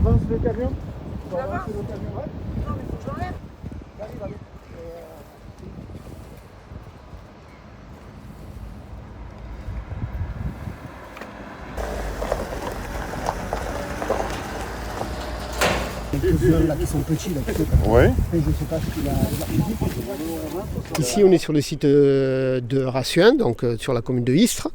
avance le camion. Ça va. Le camion, ouais. Non, mais faut que j'enlève. Allez. Les fleurs là qui sont petits là, Ouais. je sais pas ce qu'il a. Ici, on est sur le site de Rassuin, donc sur la commune de Istres.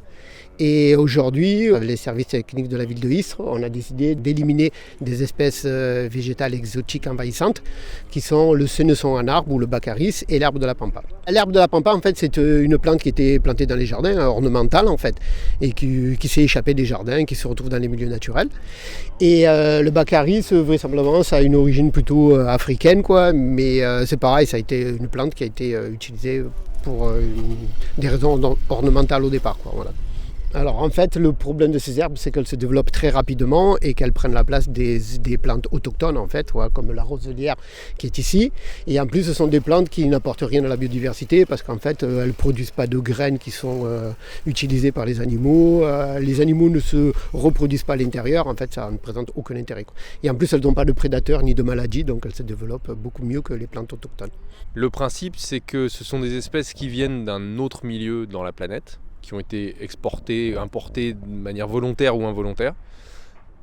Et aujourd'hui, les services techniques de la ville de Istres, on a décidé d'éliminer des espèces végétales exotiques envahissantes qui sont le seneçon en arbre ou le baccharis et l'herbe de la pampa. L'herbe de la pampa, en fait, c'est une plante qui était plantée dans les jardins, ornementale en fait, et qui s'est échappée des jardins, qui se retrouve dans les milieux naturels. Et le baccharis, vraisemblablement, ça a une origine plutôt africaine, quoi, mais c'est pareil, ça a été une plante qui a été utilisée pour des raisons ornementales au départ, quoi, voilà. Alors en fait, le problème de ces herbes, c'est qu'elles se développent très rapidement et qu'elles prennent la place des plantes autochtones, en fait, ouais, comme la roselière qui est ici. Et en plus, ce sont des plantes qui n'apportent rien à la biodiversité parce qu'en fait, elles ne produisent pas de graines qui sont utilisées par les animaux. Les animaux ne se reproduisent pas à l'intérieur. En fait, ça ne présente aucun intérêt, quoi. Et en plus, elles n'ont pas de prédateurs ni de maladies, donc elles se développent beaucoup mieux que les plantes autochtones. Le principe, c'est que ce sont des espèces qui viennent d'un autre milieu dans la planète, qui ont été exportées, importées de manière volontaire ou involontaire.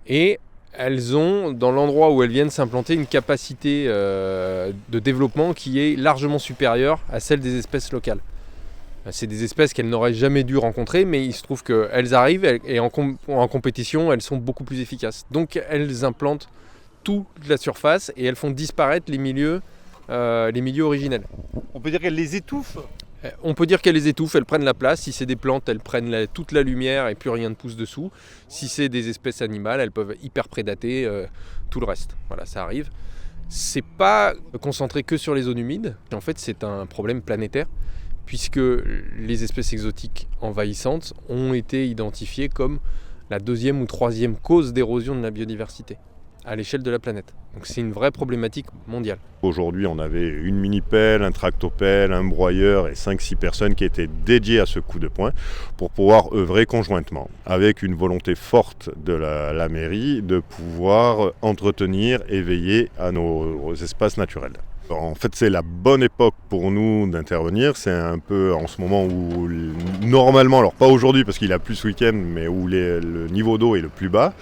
Et elles ont, dans l'endroit où elles viennent s'implanter, une capacité de développement qui est largement supérieure à celle des espèces locales. C'est des espèces qu'elles n'auraient jamais dû rencontrer, mais il se trouve qu'elles arrivent et en compétition, elles sont beaucoup plus efficaces. Donc elles implantent toute la surface et elles font disparaître les milieux originels. On peut dire qu'elle les étouffe. On peut dire qu'elles les étouffent, elles prennent la place. Si c'est des plantes, elles prennent toute la lumière et plus rien ne pousse dessous. Si c'est des espèces animales, elles peuvent hyper prédater tout le reste. Voilà, ça arrive. C'est pas concentré que sur les zones humides. En fait, c'est un problème planétaire puisque les espèces exotiques envahissantes ont été identifiées comme la 2e ou 3e cause d'érosion de la biodiversité à l'échelle de la planète. Donc c'est une vraie problématique mondiale. Aujourd'hui, on avait une mini-pelle, un tractopelle, un broyeur et 5-6 personnes qui étaient dédiées à ce coup de poing pour pouvoir œuvrer conjointement, avec une volonté forte de la mairie de pouvoir entretenir et veiller à nos espaces naturels. En fait, c'est la bonne époque pour nous d'intervenir. C'est un peu en ce moment où, normalement, alors pas aujourd'hui parce qu'il a plu ce week-end, mais où le niveau d'eau est le plus bas,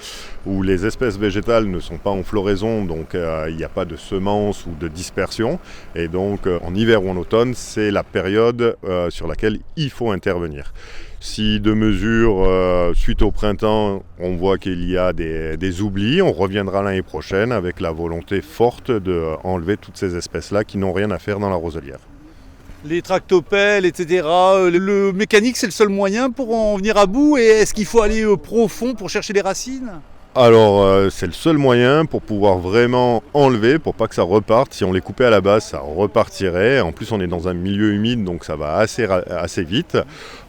où les espèces végétales ne sont pas en floraison, donc il n'y a pas de semences ou de dispersion. Et donc, en hiver ou en automne, c'est la période sur laquelle il faut intervenir. Si de mesure, suite au printemps, on voit qu'il y a des oublis, on reviendra l'année prochaine avec la volonté forte d'enlever toutes ces espèces-là qui n'ont rien à faire dans la roselière. Les tractopelles, etc. Le mécanique, c'est le seul moyen pour en venir à bout. Et est-ce qu'il faut aller profond pour chercher les racines ? Alors c'est le seul moyen pour pouvoir vraiment enlever, pour pas que ça reparte. Si on les coupait à la base, ça repartirait. En plus, on est dans un milieu humide, donc ça va assez vite.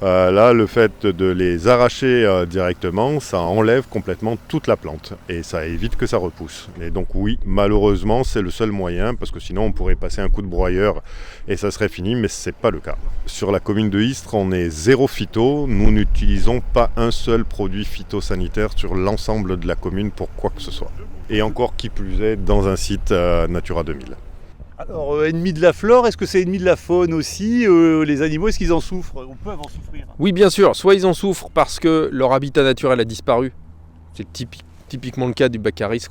Là, le fait de les arracher directement, ça enlève complètement toute la plante et ça évite que ça repousse. Et donc oui, malheureusement, c'est le seul moyen parce que sinon on pourrait passer un coup de broyeur et ça serait fini, mais c'est pas le cas. Sur la commune de Istres, on est zéro phyto. Nous n'utilisons pas un seul produit phytosanitaire sur l'ensemble de la commune pour quoi que ce soit. Et encore qui plus est dans un site Natura 2000. Alors, ennemi de la flore, est-ce que c'est ennemi de la faune aussi ? Les animaux, est-ce qu'ils en souffrent ? On peut en souffrir. Oui, bien sûr. Soit ils en souffrent parce que leur habitat naturel a disparu. C'est typiquement le cas du baccharis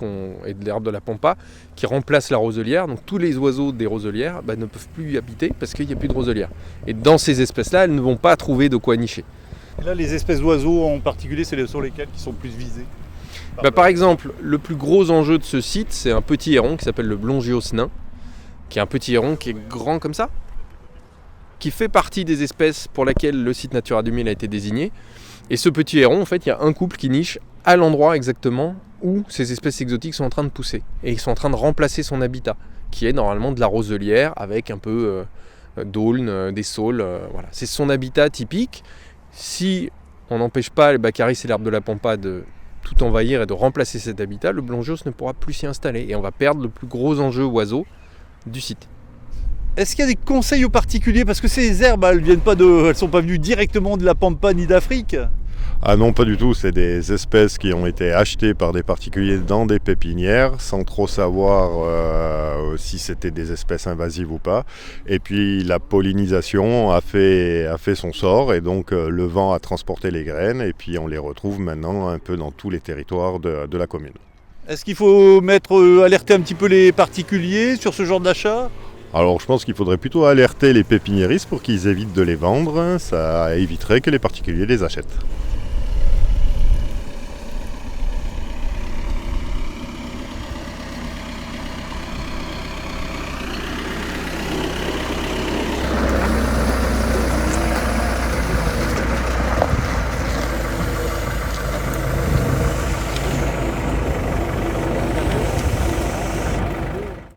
et de l'herbe de la pampa qui remplace la roselière. Donc tous les oiseaux des roselières ne peuvent plus y habiter parce qu'il n'y a plus de roselière. Et dans ces espèces-là, elles ne vont pas trouver de quoi nicher. Et là, les espèces d'oiseaux en particulier, c'est sur lesquelles qui sont plus visées ? Par exemple, le plus gros enjeu de ce site, c'est un petit héron qui s'appelle le blongios nain, qui est un petit héron qui est grand comme ça, qui fait partie des espèces pour lesquelles le site Natura 2000 a été désigné. Et ce petit héron, en fait, il y a un couple qui niche à l'endroit exactement où ces espèces exotiques sont en train de pousser. Et ils sont en train de remplacer son habitat, qui est normalement de la roselière avec un peu d'aulne, des saules. Voilà. C'est son habitat typique. Si on n'empêche pas les baccharis et l'herbe de la pampa de tout envahir et de remplacer cet habitat, le blongios ne pourra plus s'y installer. Et on va perdre le plus gros enjeu oiseau du site. Est-ce qu'il y a des conseils particuliers ? Parce que ces herbes, elles sont pas venues directement de la pampa ni d'Afrique. Ah non, pas du tout. C'est des espèces qui ont été achetées par des particuliers dans des pépinières sans trop savoir si c'était des espèces invasives ou pas. Et puis la pollinisation a fait son sort et donc le vent a transporté les graines et puis on les retrouve maintenant un peu dans tous les territoires de la commune. Est-ce qu'il faut alerter un petit peu les particuliers sur ce genre d'achat ? Alors je pense qu'il faudrait plutôt alerter les pépiniéristes pour qu'ils évitent de les vendre. Ça éviterait que les particuliers les achètent.